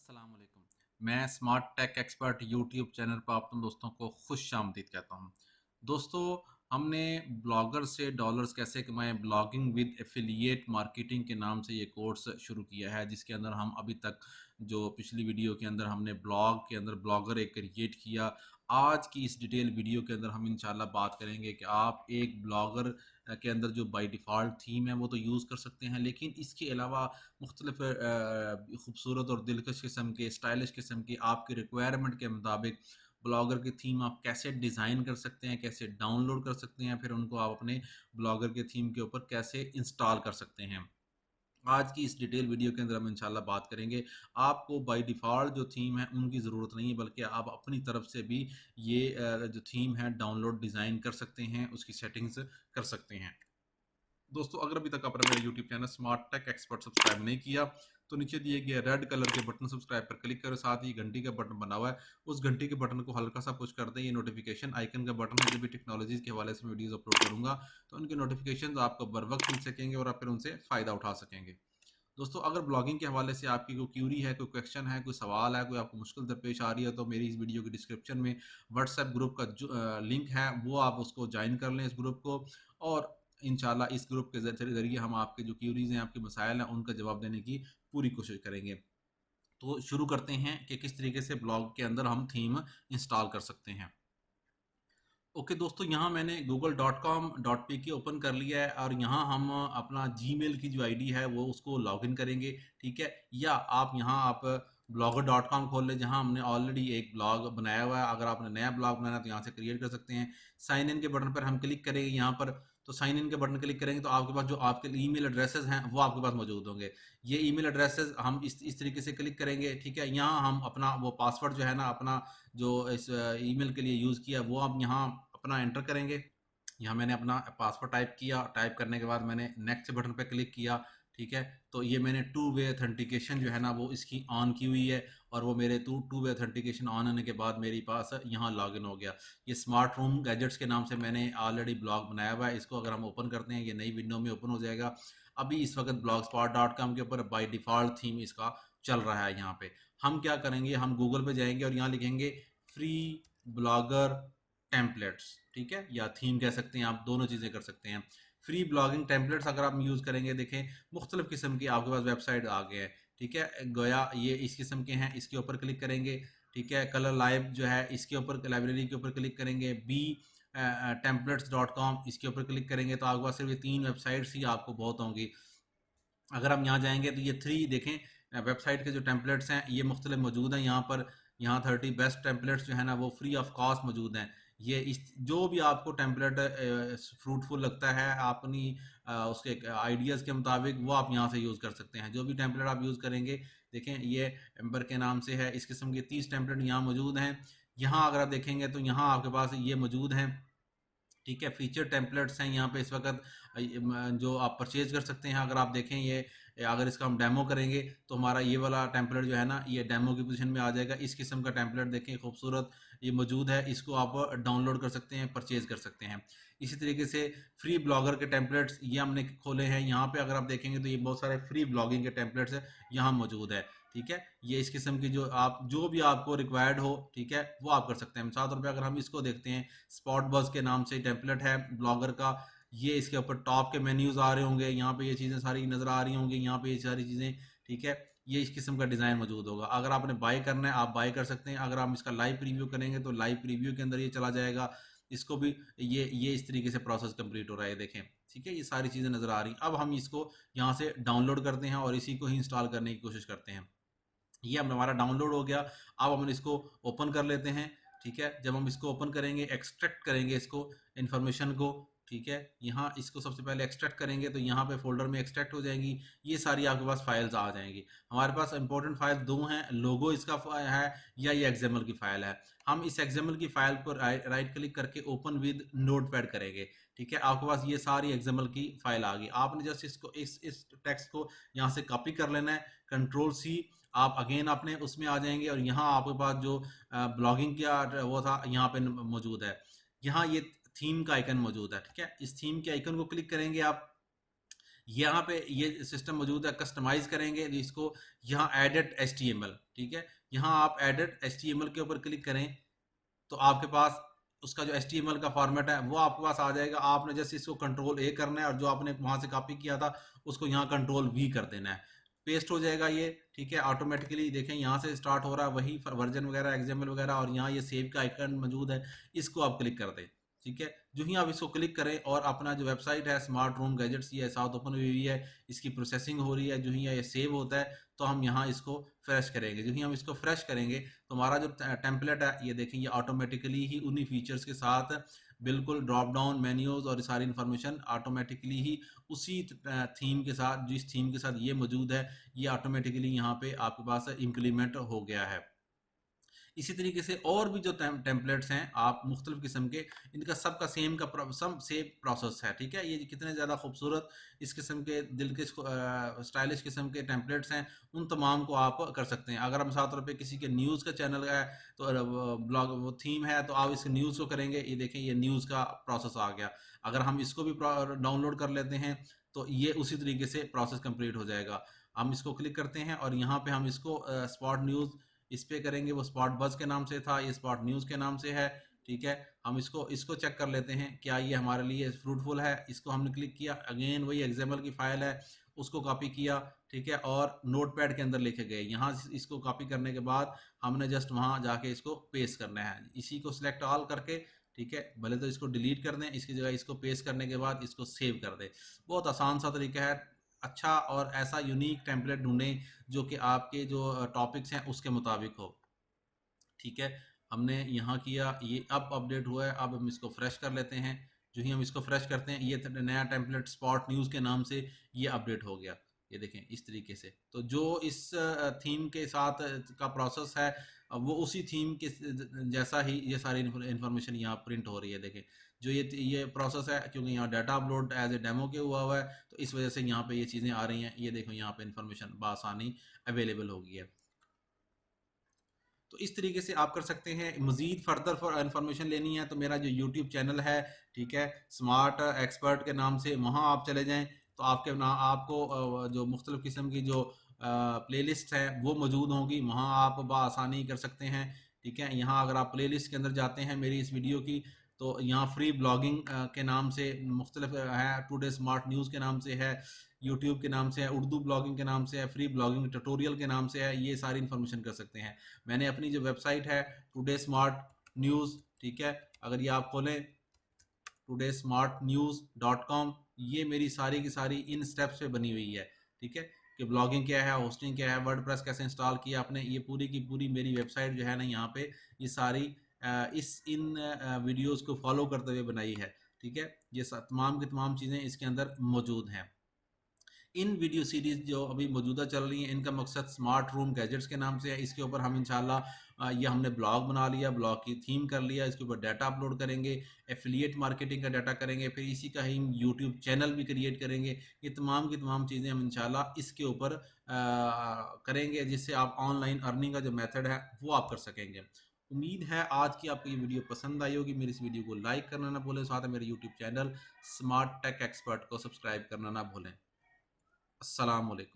अस्सलाम वालेकुम। मैं smart tech expert YouTube channel पर आप तुम दोस्तों को खुश आमदीद कहता हूँ। दोस्तों, हमने ब्लॉगर से डॉलर्स कैसे कमाएं ब्लॉगिंग विद एफिलिएट मार्केटिंग के नाम से ये कोर्स शुरू किया है, जिसके अंदर हम अभी तक जो पिछली वीडियो के अंदर हमने ब्लॉग के अंदर ब्लॉगर एक क्रिएट किया। आज की इस डिटेल वीडियो के अंदर हम इंशाल्लाह बात करेंगे कि आप एक ब्लॉगर के अंदर जो बाय डिफ़ॉल्ट थीम है वो तो यूज़ कर सकते हैं, लेकिन इसके अलावा मुख्तलिफ खूबसूरत और दिलकश किस्म के स्टाइलिश किस्म के आपके रिक्वायरमेंट के मुताबिक ब्लॉगर की थीम आप कैसे डिज़ाइन कर सकते हैं, कैसे डाउनलोड कर सकते हैं, फिर उनको आप अपने ब्लॉगर के थीम के ऊपर कैसे इंस्टॉल कर सकते हैं। आज की इस डिटेल वीडियो के अंदर हम इंशाल्लाह बात करेंगे। आपको बाय डिफ़ॉल्ट जो थीम है उनकी ज़रूरत नहीं है, बल्कि आप अपनी तरफ से भी ये जो थीम है डाउनलोड डिज़ाइन कर सकते हैं, उसकी सेटिंग्स कर सकते हैं। दोस्तों, अगर अभी तक आपने मेरा YouTube channel smart tech expert subscribe नहीं किया तो नीचे दिए गए रेड कलर के बटन सब्सक्राइब पर क्लिक करो। साथ ही घंटी का बटन बना हुआ है, उस घंटी के बटन को हल्का सा पुश कर दें। ये नोटिफिकेशन आइकन का बटन है। जब भी टेक्नोलॉजीज के हवाले से वीडियोस अपलोड करूंगा तो उनके नोटिफिकेशन आपको बर वक्त मिल सकेंगे और आप फिर उनसे फ़ायदा उठा सकेंगे। दोस्तों, अगर ब्लॉगिंग के हवाले से आपकी कोई क्यूरी है, कोई क्वेश्चन है, कोई सवाल है, कोई आपको मुश्किल दरपेश आ रही है, तो मेरी इस वीडियो के डिस्क्रिप्शन में व्हाट्सएप ग्रुप का जो लिंक है वो आप उसको ज्वाइन कर लें, इस ग्रुप को। और इंशाल्लाह इस ग्रुप के ज़रिए हम आपके जो क्यूरीज़ हैं, आपके मसाइल हैं, उनका जवाब देने की पूरी कोशिश करेंगे। तो शुरू करते हैं कि किस तरीके से ब्लॉग के अंदर हम थीम इंस्टॉल कर सकते हैं। ओके दोस्तों, यहाँ मैंने google.com.pk ओपन कर लिया है और यहाँ हम अपना जीमेल की जो आईडी है वो उसको लॉगिन करेंगे। ठीक है, या आप blogger.com खोल लें, जहाँ हमने ऑलरेडी एक ब्लॉग बनाया हुआ है। अगर आपने नया ब्लॉग बनाना है तो यहाँ से क्रिएट कर सकते हैं। साइन इन के बटन पर हम क्लिक करेंगे यहाँ पर, तो साइन इन के बटन क्लिक करेंगे तो आपके पास जो आपके ईमेल एड्रेसेस हैं वो आपके पास मौजूद होंगे। ये ईमेल एड्रेसेस हम इस तरीके से क्लिक करेंगे। ठीक है, यहाँ हम अपना वो पासवर्ड जो है ना, अपना जो इस ईमेल के लिए यूज़ किया वो आप यहाँ अपना एंटर करेंगे। यहाँ मैंने अपना पासवर्ड टाइप किया। टाइप करने के बाद मैंने नेक्स्ट बटन पे क्लिक किया। ठीक है, तो ये मैंने टू वे ऑथेंटिकेशन जो है ना वो इसकी ऑन की हुई है, और वो मेरे टू वे ऑथेंटिकेशन ऑन होने के बाद मेरे पास यहाँ लॉगिन हो गया। ये स्मार्ट रूम गैजेट्स के नाम से मैंने ऑलरेडी ब्लॉग बनाया हुआ है। इसको अगर हम ओपन करते हैं, ये नई विंडो में ओपन हो जाएगा। अभी इस वक्त blogspot.com के ऊपर बाय डिफ़ॉल्ट थीम इसका चल रहा है। यहाँ पे हम क्या करेंगे, हम गूगल पे जाएंगे और यहाँ लिखेंगे फ्री ब्लॉगर टेम्पलेट्स। ठीक है, या थीम कह सकते हैं, आप दोनों चीज़ें कर सकते हैं। फ्री ब्लॉगिंग टेम्पलेट्स अगर आप यूज़ करेंगे, देखें मुख्तलिफ किस्म की आपके पास वेबसाइट आ गए हैं। ठीक है, गोया ये इस किस्म के हैं, इसके ऊपर क्लिक करेंगे। ठीक है, कलर लाइव जो है इसके ऊपर, लाइब्रेरी के ऊपर क्लिक करेंगे। बी टेम्पलेट्स.com इसके ऊपर क्लिक करेंगे तो आपके पास सिर्फ ये 3 वेबसाइट्स ही आपको बहुत होंगी। अगर हम यहाँ जाएंगे तो ये 3 देखें वेबसाइट के जो टेम्पलेट्स हैं ये मुख्तलिफ मौजूद हैं यहाँ पर। यहाँ 30 बेस्ट टेम्पलेट्स जो है ना वो फ्री ऑफ कॉस्ट मौजूद हैं। ये इस जो भी आपको टेम्पलेट फ्रूटफुल लगता है अपनी उसके आइडियाज़ के मुताबिक, वो आप यहाँ से यूज़ कर सकते हैं। जो भी टेम्पलेट आप यूज़ करेंगे, देखें ये एम्बर के नाम से है, इस किस्म के 30 टेम्पलेट यहाँ मौजूद हैं। यहाँ अगर आप देखेंगे तो यहाँ आपके पास ये मौजूद हैं। ठीक है, फीचर टेम्पलेट्स हैं यहाँ पे इस वक्त जो आप परचेज कर सकते हैं। अगर आप देखें ये अगर इसका हम डेमो करेंगे तो हमारा ये वाला टेम्पलेट जो है ना ये डेमो की पोजीशन में आ जाएगा। इस किस्म का टेम्पलेट देखें खूबसूरत ये मौजूद है, इसको आप डाउनलोड कर सकते हैं, परचेज कर सकते हैं। इसी तरीके से फ्री ब्लॉगर के टेम्पलेट्स ये हमने खोले हैं। यहाँ पे अगर आप देखेंगे तो ये बहुत सारे फ्री ब्लॉगिंग के टेम्पलेट्स है यहाँ मौजूद है। ठीक है, ये इस किस्म की जो भी आपको रिक्वायर्ड हो, ठीक है, वो आप कर सकते हैं। मिसाल तौर पे अगर हम इसको देखते हैं, स्पॉट बज़ के नाम से टेम्पलेट है ब्लॉगर का। ये इसके ऊपर टॉप के मेन्यूज आ रहे होंगे, यहाँ पे ये चीज़ें सारी नज़र आ रही होंगी, यहाँ पे ये सारी चीज़ें। ठीक है, ये इस किस्म का डिज़ाइन मौजूद होगा। अगर आपने बाय करना है आप बाय कर सकते हैं। अगर हम इसका लाइव प्रीव्यू करेंगे तो लाइव प्रीव्यू के अंदर ये चला जाएगा। इसको भी ये इस तरीके से प्रोसेस कंप्लीट हो रहा है, देखें। ठीक है, ये सारी चीज़ें नज़र आ रही हैं। अब हम इसको यहाँ से डाउनलोड करते हैं और इसी को ही इंस्टॉल करने की कोशिश करते हैं। ये अब हमारा डाउनलोड हो गया। अब हम इसको ओपन कर लेते हैं। ठीक है, जब हम इसको ओपन करेंगे, एक्सट्रैक्ट करेंगे इसको इन्फॉर्मेशन को। ठीक है, यहाँ इसको सबसे पहले एक्सट्रैक्ट करेंगे तो यहाँ पे फोल्डर में एक्सट्रैक्ट हो जाएंगी। ये सारी आपके पास फाइल्स आ जाएंगी। हमारे पास इंपॉर्टेंट फाइल दो हैं, लोगो इसका है या ये एक्सएमएल की फाइल है। हम इस एक्सएमएल की फाइल पर राइट क्लिक करके ओपन विद नोटपैड करेंगे। ठीक है, आपके पास ये सारी एक्सएमएल की फाइल आ गई। आपने जस्ट इसको इस टेक्स्ट को यहाँ से कॉपी कर लेना है, कंट्रोल C। आप अगेन अपने उसमें आ जाएंगे और यहाँ आपके पास जो ब्लॉगिंग का वो था यहाँ पे मौजूद है। यहाँ ये थीम का आइकन मौजूद है। ठीक है, इस थीम के आइकन को क्लिक करेंगे आप। यहाँ पे ये सिस्टम मौजूद है, कस्टमाइज़ करेंगे इसको, यहाँ एडिट HTML, ठीक है? यहाँ आप एडिट HTML के ऊपर क्लिक करें, तो आपके पास उसका जो HTML का फॉर्मेट है वो आपके पास आ जाएगा। आपने जैसे इसको कंट्रोल A करना है और जो आपने वहाँ से कॉपी किया था उसको यहाँ कंट्रोल V कर देना है, पेस्ट हो जाएगा ये, ठीक है? ऑटोमेटिकली देखें यहाँ से स्टार्ट हो रहा है वही वर्जन वगैरह XML वगैरह, और यहाँ ये सेव का आइकन मौजूद है, इसको आप क्लिक कर दें, ठीक है? जो ही आप इसको क्लिक करें और अपना जो वेबसाइट है स्मार्ट रूम गैजेट्स, ये साथ ओपन हुई है, इसकी प्रोसेसिंग हो रही है, जो ही ये सेव होता है तो हम यहाँ इसको फ्रेश करेंगे। जो ही हम इसको फ्रेश करेंगे तो हमारा जो टेम्पलेट है ये देखिए ये ऑटोमेटिकली ही उन्हीं फीचर्स के साथ बिल्कुल ड्रॉप डाउन मेन्यूज और सारी इन्फॉर्मेशन ऑटोमेटिकली ही उसी थीम के साथ, जिस थीम के साथ ये मौजूद है, ये ऑटोमेटिकली यहाँ पे आपके पास इम्प्लीमेंट हो गया है। इसी तरीके से और भी जो टेम्पलेट्स हैं आप मुख्तलिफ किस्म के, इनका सबका सेम प्रोसेस है, ठीक है? ये कितने ज़्यादा खूबसूरत इस किस्म के दिल के स्टाइलिश किस्म के टेम्पलेट्स हैं, उन तमाम को आप कर सकते हैं। अगर हम साथ रुपये किसी के न्यूज़ का चैनल है तो ब्लॉग वो थीम है तो आप इस न्यूज़ को करेंगे, ये देखें ये न्यूज़ का प्रोसेस आ गया। अगर हम इसको भी डाउनलोड कर लेते हैं तो ये उसी तरीके से प्रोसेस कंप्लीट हो जाएगा। हम इसको क्लिक करते हैं और यहाँ पे हम इसको स्पॉट न्यूज़ इस पे करेंगे, वो स्पॉट बज़ के नाम से था, ये स्पॉट न्यूज़ के नाम से है, ठीक है? हम इसको इसको चेक कर लेते हैं क्या ये हमारे लिए फ्रूटफुल है। इसको हमने क्लिक किया, अगेन वही XML की फ़ाइल है, उसको कॉपी किया, ठीक है? और नोटपैड के अंदर लेके गए। यहाँ इसको कॉपी करने के बाद हमने जस्ट वहाँ जाके इसको पेस्ट करना है। इसी को सिलेक्ट ऑल करके, ठीक है? भले तो इसको डिलीट कर दें, इसकी जगह इसको पेस्ट करने के बाद इसको सेव कर दें। बहुत आसान सा तरीका है। अच्छा और ऐसा यूनिक टेम्पलेट ढूँढें जो कि आपके जो टॉपिक्स हैं उसके मुताबिक हो, ठीक है? हमने यहाँ किया, ये अब अपडेट हुआ है, अब हम इसको फ्रेश कर लेते हैं। जो ही हम इसको फ्रेश करते हैं ये नया टेम्पलेट स्पॉट न्यूज़ के नाम से ये अपडेट हो गया। ये देखें इस तरीके से। तो जो इस थीम के साथ का प्रोसेस है वो उसी थीम के जैसा ही ये सारी इन्फॉर्मेशन यहाँ प्रिंट हो रही है। देखें जो ये प्रोसेस है, क्योंकि यहाँ data upload as a demo के हुआ हुआ है तो इस वजह से यहाँ पे ये चीज़ें आ रही हैं। ये देखो यहाँ पे इन्फॉर्मेशन बआसानी अवेलेबल हो गई है। तो इस तरीके से आप कर सकते हैं। मज़ीद फर्दर इन्फॉर्मेशन लेनी है तो मेरा जो यूट्यूब चैनल है, ठीक है, स्मार्ट एक्सपर्ट के नाम से, वहाँ आप चले जाएँ तो आपको जो मुख्तलिफ़ किस्म की जो प्लेलिस्ट है वो मौजूद होंगी, वहाँ आप बआसानी कर सकते हैं, ठीक है? यहाँ अगर आप प्लेलिस्ट के अंदर जाते हैं मेरी इस वीडियो की, तो यहाँ फ्री ब्लॉगिंग के नाम से मुख्तलिफ है, टुडे स्मार्ट न्यूज़ के नाम से है, यूट्यूब के नाम से है, उर्दू ब्लॉगिंग के नाम से है, फ्री ब्लॉगिंग ट्यूटोरियल के नाम से है, ये सारी इन्फॉर्मेशन कर सकते हैं। मैंने अपनी जो वेबसाइट है टुडे स्मार्ट न्यूज़, ठीक है, अगर ये आप खोलें todaySmartNews.com, ये मेरी सारी की सारी इन स्टेप्स पे बनी हुई है, ठीक है? कि ब्लॉगिंग क्या है, होस्टिंग क्या है, वर्डप्रेस कैसे इंस्टॉल किया आपने, ये पूरी की पूरी मेरी वेबसाइट जो है ना यहाँ पे ये सारी इन वीडियोस को फॉलो करते हुए बनाई है, ठीक है? ये तमाम की तमाम चीज़ें इसके अंदर मौजूद हैं। इन वीडियो सीरीज़ जो अभी मौजूदा चल रही हैं इनका मकसद स्मार्ट रूम गैजेट्स के नाम से है। इसके ऊपर हम इंशाल्लाह ये हमने ब्लॉग बना लिया, ब्लॉग की थीम कर लिया, इसके ऊपर डाटा अपलोड करेंगे, एफिलिएट मार्केटिंग का डाटा करेंगे, फिर इसी का ही यूट्यूब चैनल भी क्रिएट करेंगे। ये तमाम की तमाम चीज़ें हम इंशाल्लाह इसके ऊपर करेंगे, जिससे आप ऑनलाइन अर्निंग का जो मेथड है वो आप कर सकेंगे। उम्मीद है आज की आपको ये वीडियो पसंद आई होगी। मेरी इस वीडियो को लाइक करना ना भूलें, साथ में मेरे YouTube channel smart tech expert को सब्सक्राइब करना ना भूलें। अस्सलाम वालेकुम।